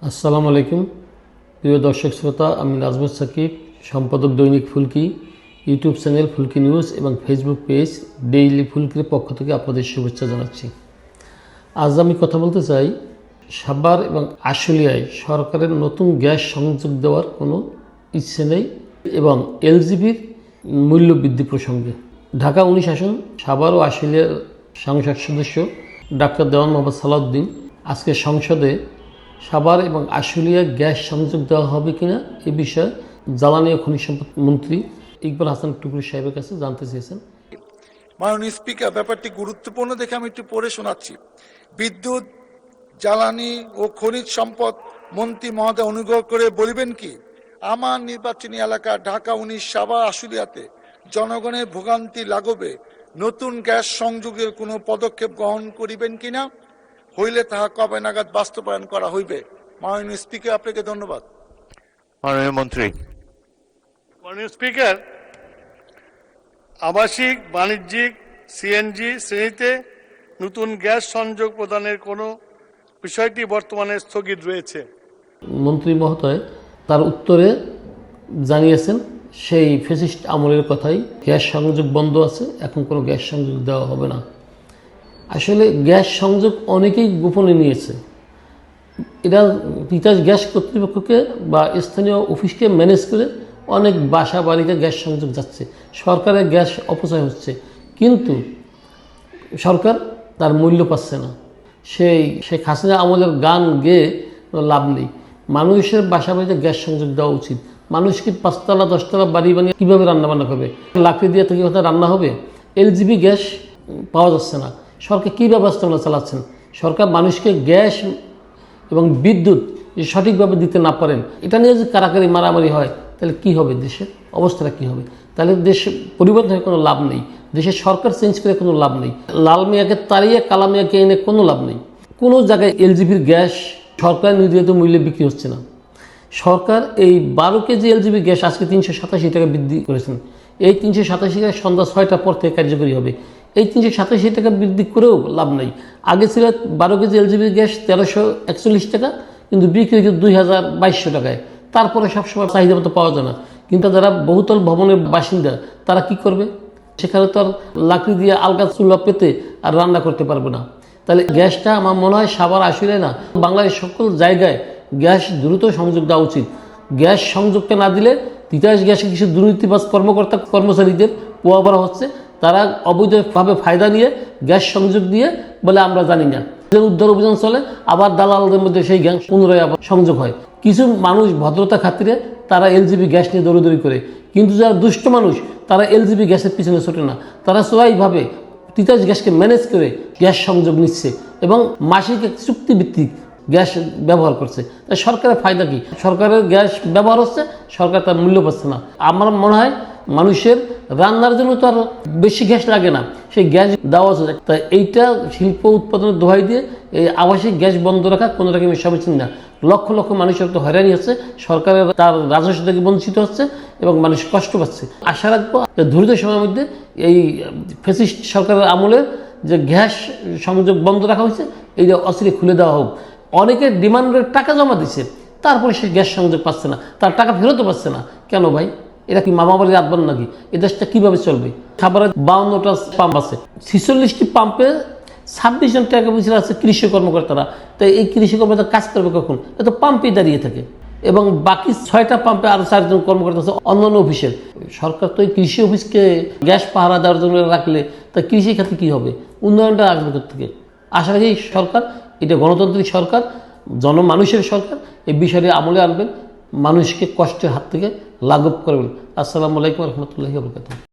আসসালামু আলাইকুম প্রিয় দর্শক শ্রোতা, আমি নাজমুল সাকিব, সম্পাদক দৈনিক ফুলকি, ইউটিউব চ্যানেল ফুলকি নিউজ এবং ফেসবুক পেজ ডেইলি ফুলকির পক্ষ থেকে আপনাদের শুভেচ্ছা জানাচ্ছি। আজ আমি কথা বলতে চাই সাভার এবং আশুলিয়ায় সরকারের নতুন গ্যাস সংযোগ দেওয়ার কোনো ইচ্ছে নেই এবং এলজিবির মূল্য বৃদ্ধি প্রসঙ্গে। ঢাকা 19 আসন সাভার ও আশুলিয়ার সংসদ সদস্য ডাক্তার দেওয়ান মোহাম্মদ সালাউদ্দিন আজকে সংসদে সাভার এবং আশুলিয়া গ্যাস সংযোগ দেওয়া হবে কিনা এ বিষয়ে জ্বালানি ও খনিজ সম্পদ মন্ত্রী ইকবাল হাসান টুকরি সাহেবের কাছে জানতে চেয়েছেন। মাননীয় স্পিকার, ব্যাপারটি গুরুত্বপূর্ণ দেখে আমি একটু পড়ে শোনাচ্ছি। বিদ্যুৎ, জ্বালানি ও খনিজ সম্পদ মন্ত্রী মহোদয় অনুগ্রহ করে বলিবেন কি, আমার নির্বাচনী এলাকা ঢাকা 19 সাভার আশুলিয়াতে জনগণের ভোগান্তি লাঘবে নতুন গ্যাস সংযোগের কোনো পদক্ষেপ গ্রহণ করিবেন কিনা, হইলে তাহা কবে নাগাদ বাস্তবায়ন করা হইবে? মাননীয় স্পিকার, আপনাকে ধন্যবাদ। মাননীয় মন্ত্রী। মাননীয় স্পিকার, আবাসিক, বাণিজ্যিক, সিএনজি শ্রেণীতে নতুন গ্যাস সংযোগ প্রদানের কোনো বিষয়টি বর্তমানে স্থগিত রয়েছে। মন্ত্রী মহোদয় তার উত্তরে জানিয়েছেন সেই ফ্যাসিস্ট আমলের কথাই, গ্যাস সংযোগ বন্ধ আছে, এখন কোনো গ্যাস সংযোগ দেওয়া হবে না। আসলে গ্যাস সংযোগ অনেকেই গোপনে নিয়েছে। এরা তিতাস গ্যাস কর্তৃপক্ষকে বা স্থানীয় অফিসকে ম্যানেজ করে অনেক বাসা বাড়িতে গ্যাস সংযোগ যাচ্ছে, সরকারের গ্যাস অপচয় হচ্ছে, কিন্তু সরকার তার মূল্য পাচ্ছে না। সেই শেখ হাসিনা আমলের গান গেয়ে লাভ নেই। মানুষের বাসা বাড়িতে গ্যাস সংযোগ দেওয়া উচিত। মানুষ কি 5তলা 10তলা বাড়ি বানিয়ে কীভাবে রান্নাবান্না করবে? লাকড়ি দিয়ে থেকে কথা রান্না হবে? এলজিবি গ্যাস পাওয়া যাচ্ছে না। সরকার কী ব্যবস্থাপনা চালাচ্ছেন? সরকার মানুষকে গ্যাস এবং বিদ্যুৎ সঠিকভাবে দিতে না পারেন, এটা নিয়ে যদি কারাকারি মারামারি হয় তাহলে কি হবে? দেশের অবস্থাটা কি হবে? তাহলে দেশ পরিবর্তন হয়ে কোনো লাভ নেই, দেশের সরকার চেঞ্জ করে কোনো লাভ নেই, লাল মিয়াকে তাড়িয়ে কালা মিয়াকে এনে কোনো লাভ নেই। কোনো জায়গায় এলজিবির গ্যাস সরকার নির্ধারিত মূল্যে বিক্রি হচ্ছে না। সরকার এই 12 কেজি এলজিবি গ্যাস আজকে 387 টাকা বৃদ্ধি করেছেন। এই 387 টাকা সন্ধ্যা 6টার পর থেকে কার্যকরী হবে। এই 387 টাকা বৃদ্ধি করেও লাভ নেই। আগে ছিল 12 কেজি এলজিবি গ্যাস 1341 টাকা, কিন্তু বিক্রি হচ্ছে 2200 টাকায়। তারপরে সবসময় চাহিদা মতো পাওয়া যায় না। কিন্তু যারা বহুতল ভবনের বাসিন্দা তারা কি করবে? সেখানে তো আর লাকড়ি দিয়ে আলগা চুলা পেতে আর রান্না করতে পারবে না। তাহলে গ্যাসটা আমার মনে হয় সাভার আশুলিয়া না, বাংলাদেশের সকল জায়গায় গ্যাস দ্রুত সংযোগ দেওয়া উচিত। গ্যাস সংযোগটা না দিলে তিতাস গ্যাসে কিছু দুর্নীতিবাজ কর্মকর্তা কর্মচারীদের পোয়া করা হচ্ছে, তারা অবৈধভাবে ফায়দা নিয়ে গ্যাস সংযোগ দিয়ে বলে আমরা জানি না। উদ্ধার অভিযান চলে, আবার দালালদের মধ্যে সেই গ্যাস পুনরায় আবার সংযোগ হয়। কিছু মানুষ ভদ্রতা খাতিরে তারা এলজিবি গ্যাস নিয়ে দৌড়দৌড়ি করে, কিন্তু যারা দুষ্ট মানুষ তারা এলজিবি গ্যাসের পিছনে ছোটে না, তারা চোরাইভাবে তিতাস গ্যাসকে ম্যানেজ করে গ্যাস সংযোগ নিচ্ছে এবং মাসিক এক চুক্তিভিত্তিক গ্যাস ব্যবহার করছে। তাই সরকারের ফায়দা কি? সরকারের গ্যাস ব্যবহার হচ্ছে, সরকার তার মূল্য পাচ্ছে না। আমার মনে হয় মানুষের রান্নার জন্য তো আর বেশি গ্যাস লাগে না, সেই গ্যাস দেওয়া হচ্ছে। তাই এইটা শিল্প উৎপাদনের দোহাই দিয়ে এই আবাসিক গ্যাস বন্ধ রাখা কোনো রকমের সমীচীন না। লক্ষ লক্ষ মানুষের তো হয়রানি হচ্ছে, সরকারের তার রাজস্ব থেকে বঞ্চিত হচ্ছে এবং মানুষ কষ্ট পাচ্ছে। আশা রাখবো দ্রুত সময়ের মধ্যে এই ফ্যাসিস্ট সরকারের আমলের যে গ্যাস সংযোগ বন্ধ রাখা হয়েছে এইটা অচিরে খুলে দেওয়া হোক। অনেকে ডিমান্ডের টাকা জমা দিচ্ছে, তারপরে সে গ্যাস সংযোগ পাচ্ছে না, তার টাকা ফেরতও পাচ্ছে না। কেন ভাই? এটা কি মামাবাড়ির আদবান নাকি? এই দেশটা কীভাবে চলবে? খাবারের 52টা পাম্প আছে, 46টি পাম্পে 26 জন টাকা পয়সা আছে কৃষি কর্মকর্তারা। তাই এই কৃষি কর্মকর্তা কাজ করবে কখন? এত পাম্পেই দাঁড়িয়ে থাকে এবং বাকি 6টা পাম্পে আরও 4 জন কর্মকর্তা আছে অন্যান্য অফিসের। সরকার তো এই কৃষি অফিসকে গ্যাস পাহারা দেওয়ার জন্য রাখলে তা কৃষি খাতে কী হবে? উন্নয়নটা আসবে থেকে। আশা রাখি সরকার, এটা গণতান্ত্রিক সরকার, জনমানুষের সরকার, এই বিষয়টি আমলে আনবেন, মানুষকে কষ্টের হাত থেকে লাঘব করবেন। আসসালামু আলাইকুম রহমতুল্লাহি ওয়া বারাকাতুহু।